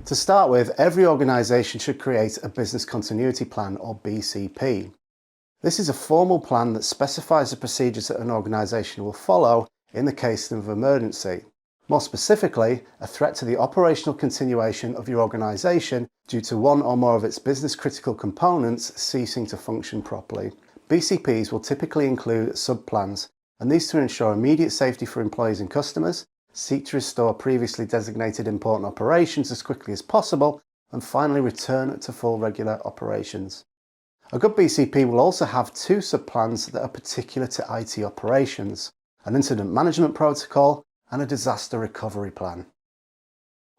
To start with, every organisation should create a business continuity plan, or BCP. This is a formal plan that specifies the procedures that an organisation will follow in the case of emergency. More specifically, a threat to the operational continuation of your organisation due to one or more of its business critical components ceasing to function properly. BCPs will typically include sub-plans, and these to ensure immediate safety for employees and customers, seek to restore previously designated important operations as quickly as possible, and finally return to full regular operations. A good BCP will also have two sub-plans that are particular to IT operations: an incident management protocol and a disaster recovery plan.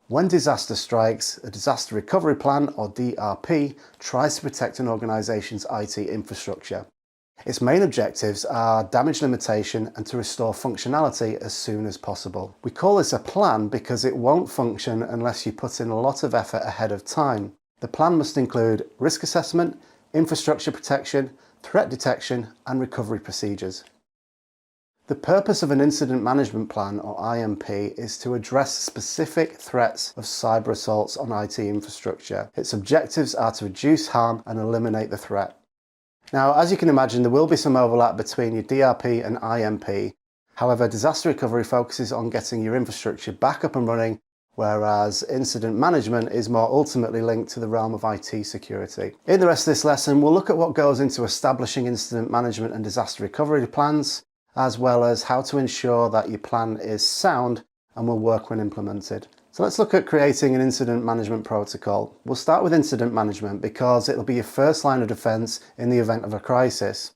When disaster strikes, a disaster recovery plan, or DRP, tries to protect an organisation's IT infrastructure. Its main objectives are damage limitation and to restore functionality as soon as possible. We call this a plan because it won't function unless you put in a lot of effort ahead of time. The plan must include risk assessment, infrastructure protection, threat detection, and recovery procedures. The purpose of an incident management plan, or IMP, is to address specific threats of cyber assaults on IT infrastructure. Its objectives are to reduce harm and eliminate the threat. Now, as you can imagine, there will be some overlap between your DRP and IMP. However, disaster recovery focuses on getting your infrastructure back up and running, whereas incident management is more ultimately linked to the realm of IT security. In the rest of this lesson, we'll look at what goes into establishing incident management and disaster recovery plans, as well as how to ensure that your plan is sound and will work when implemented. So let's look at creating an incident management protocol. We'll start with incident management because it'll be your first line of defense in the event of a crisis.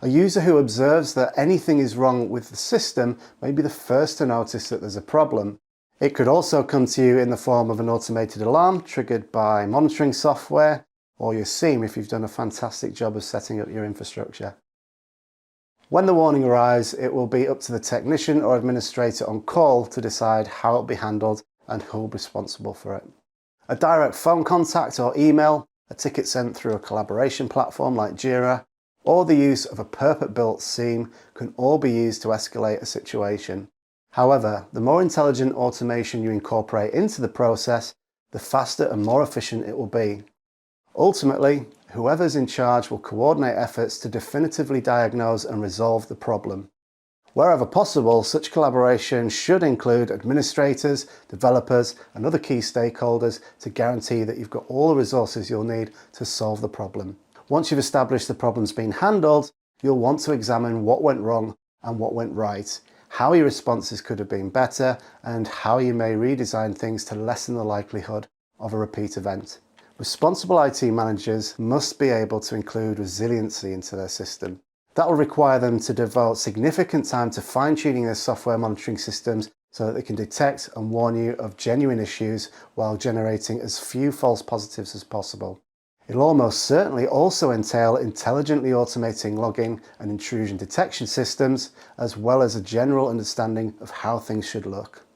A user who observes that anything is wrong with the system may be the first to notice that there's a problem. It could also come to you in the form of an automated alarm triggered by monitoring software, or your SIEM if you've done a fantastic job of setting up your infrastructure. When the warning arrives, it will be up to the technician or administrator on call to decide how it will be handled and who will be responsible for it. A direct phone contact or email, a ticket sent through a collaboration platform like Jira, or the use of a purpose-built SIEM can all be used to escalate a situation. However, the more intelligent automation you incorporate into the process, the faster and more efficient it will be. Ultimately, whoever's in charge will coordinate efforts to definitively diagnose and resolve the problem. Wherever possible, such collaboration should include administrators, developers, and other key stakeholders to guarantee that you've got all the resources you'll need to solve the problem. Once you've established the problem's been handled, you'll want to examine what went wrong and what went right, how your responses could have been better, and how you may redesign things to lessen the likelihood of a repeat event. Responsible IT managers must be able to include resiliency into their system. That will require them to devote significant time to fine-tuning their software monitoring systems so that they can detect and warn you of genuine issues while generating as few false positives as possible. It'll almost certainly also entail intelligently automating logging and intrusion detection systems, as well as a general understanding of how things should look.